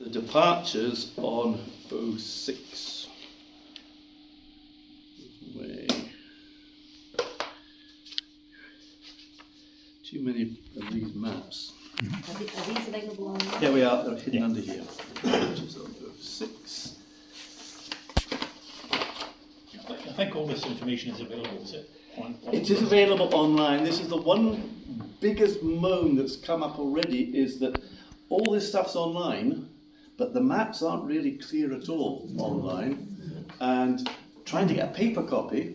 The departures on 06. Way. Too many of these maps. Are these available online? Here we are, they're hidden under here. Departures on 06. I think all this information is available, is it? It is available online. This is the one biggest moan that's come up already, is that all this stuff's online, but the maps aren't really clear at all online. And trying to get a paper copy,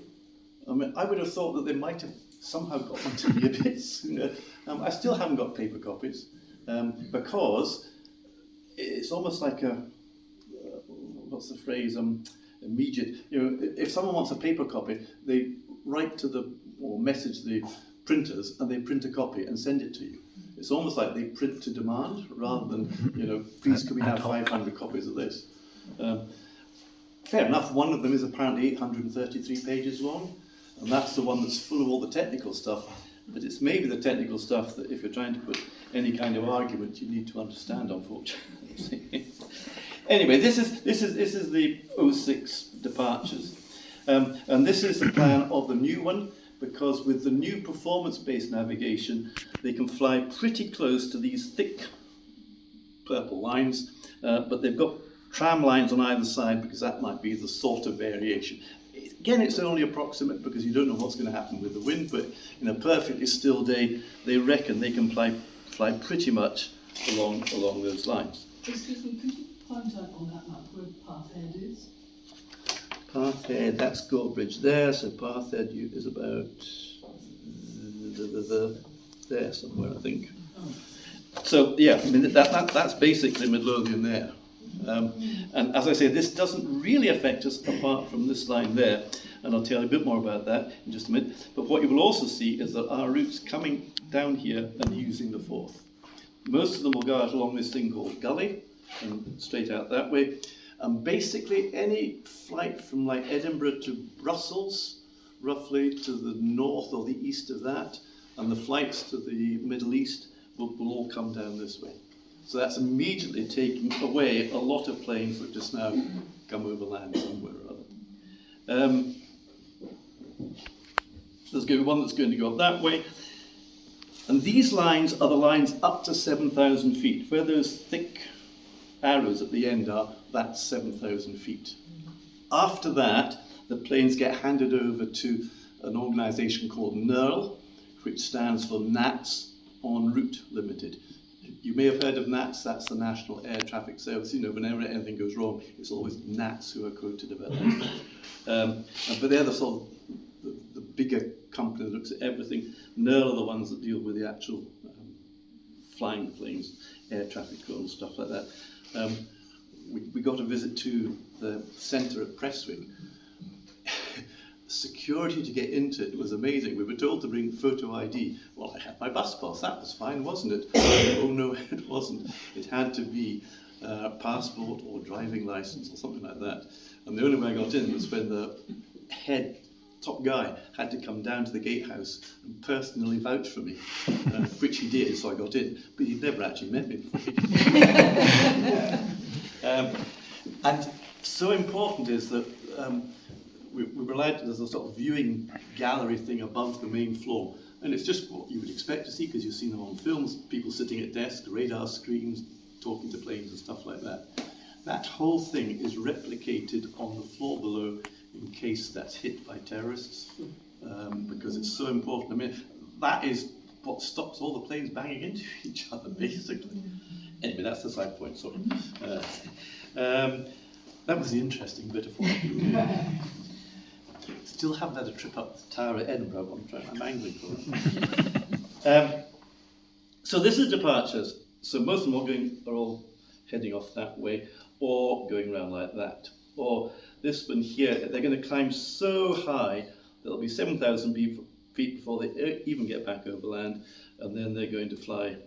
I mean, I would have thought that they might have somehow got one to me a bit sooner. I still haven't got paper copies because it's almost like a, what's the phrase, immediate. You know, if someone wants a paper copy, they write to the, or message the printers, and they print a copy and send it to you. It's almost like they print to demand rather than, you know, please can we have 500 copies of this. Fair enough, one of them is apparently 833 pages long, and that's the one that's full of all the technical stuff, but it's maybe the technical stuff that if you're trying to put any kind of argument you need to understand, unfortunately. Anyway, this is the 06 departures, and this is the plan of the new one, because with the new performance-based navigation, they can fly pretty close to these thick purple lines, but they've got tram lines on either side because that might be the sort of variation. Again, it's only approximate because you don't know what's going to happen with the wind, but in a perfectly still day, they reckon they can fly pretty much along those lines. Excuse me, could you point out on that map where Pathhead is? Pathhead, that's Gorebridge there, so Pathhead is about there somewhere, I think. Oh. So yeah, I mean that's basically Midlothian there. And as I say, this doesn't really affect us apart from this line there, and I'll tell you a bit more about that in just a minute. But what you will also see is that our routes coming down here and using the Forth. Most of them will go out along this thing called Gully, and straight out that way. And basically any flight from like Edinburgh to Brussels, roughly to the north or the east of that, and the flights to the Middle East will all come down this way. So that's immediately taking away a lot of planes that just now come over land somewhere or other. There's going to be one that's going to go up that way. And these lines are the lines up to 7,000 feet. Where those thick arrows at the end are, that's 7,000 feet. After that, the planes get handed over to an organisation called NERL, which stands for NATS En Route Limited. You may have heard of NATS, that's the National Air Traffic Service. You know, whenever anything goes wrong, it's always NATS who are quoted about that. But they're the sort of the bigger company that looks at everything. NERL are the ones that deal with the actual flying the planes, air traffic control and stuff like that. We got a visit to the centre at Prestwick. Security to get into it was amazing. We were told to bring photo ID. Well, I had my bus pass, that was fine, wasn't it? Oh no, it wasn't. It had to be passport or driving licence or something like that. And the only way I got in was when the head top guy had to come down to the gatehouse and personally vouch for me, which he did, so I got in. But he'd never actually met me before. And so important is that we were allowed to, there's a sort of viewing gallery thing above the main floor, and it's just what you would expect to see because you've seen them on films, people sitting at desks, radar screens, talking to planes and stuff like that. That whole thing is replicated on the floor below in case that's hit by terrorists, because it's so important. I mean, that is what stops all the planes banging into each other, basically. Anyway, that's the side point, sorry. That was the interesting bit of what I do. Still haven't had a trip up the tower at Edinburgh, I'm angling for it. So this is departures. So most of them are all heading off that way, or going around like that. Or this one here, they're going to climb so high that it'll be 7,000 feet before they even get back over land, and then they're going to fly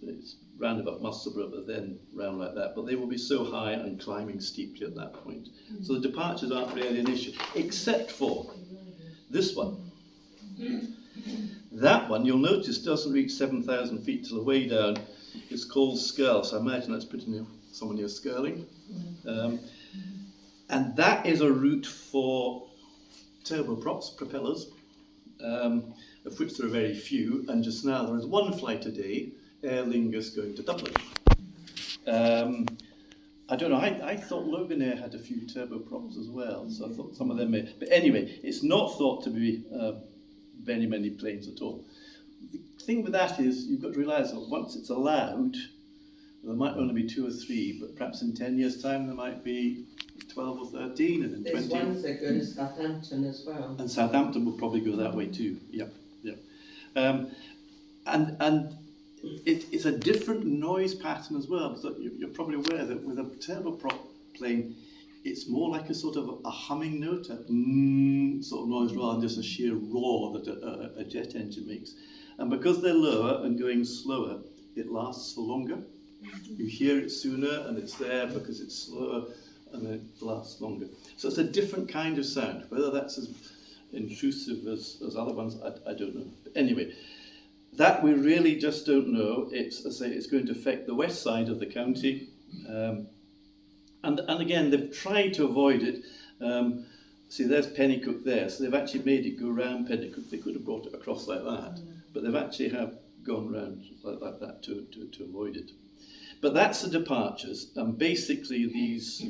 it's round about Musselburgh, but then round like that. But they will be so high and climbing steeply at that point. So the departures aren't really an issue, except for this one. That one, you'll notice, doesn't reach 7,000 feet till way down It's called Skirl, so I imagine that's pretty near, somewhere near Skirling. And that is a route for turboprops, propellers, of which there are very few, and just now there is one flight a day, Aer Lingus going to Dublin. I don't know, I thought Loganair had a few turboprops as well, so I thought some of them may, but anyway, it's not thought to be very many planes at all. The thing with that is, you've got to realise that once it's allowed, there might only be 2 or 3, but perhaps in 10 years' time there might be 12 or 13, and in There's 20. ones that go to Southampton as well. And Southampton will probably go that way too. Yep. And it's a different noise pattern as well. So you're probably aware that with a turboprop plane, it's more like a sort of a humming note, a sort of noise, rather than just a sheer roar that a jet engine makes. And because they're lower and going slower, it lasts for longer. You hear it sooner, and it's there because it's slower, and it lasts longer. So it's a different kind of sound. Whether that's as intrusive as other ones, I don't know. But anyway, that we really just don't know. It's, as I say, it's going to affect the west side of the county. And again, they've tried to avoid it. See, there's Pennycook there, so they've actually made it go round Pennycook. They could have brought it across like that, but they've actually have gone round like that to avoid it. But that's the departures, and basically these,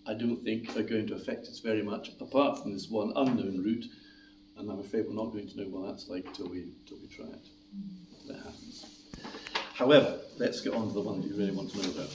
I don't think, are going to affect us very much, apart from this one unknown route, and I'm afraid we're not going to know what that's like till we try it. That happens. However, let's get on to the one that you really want to know about.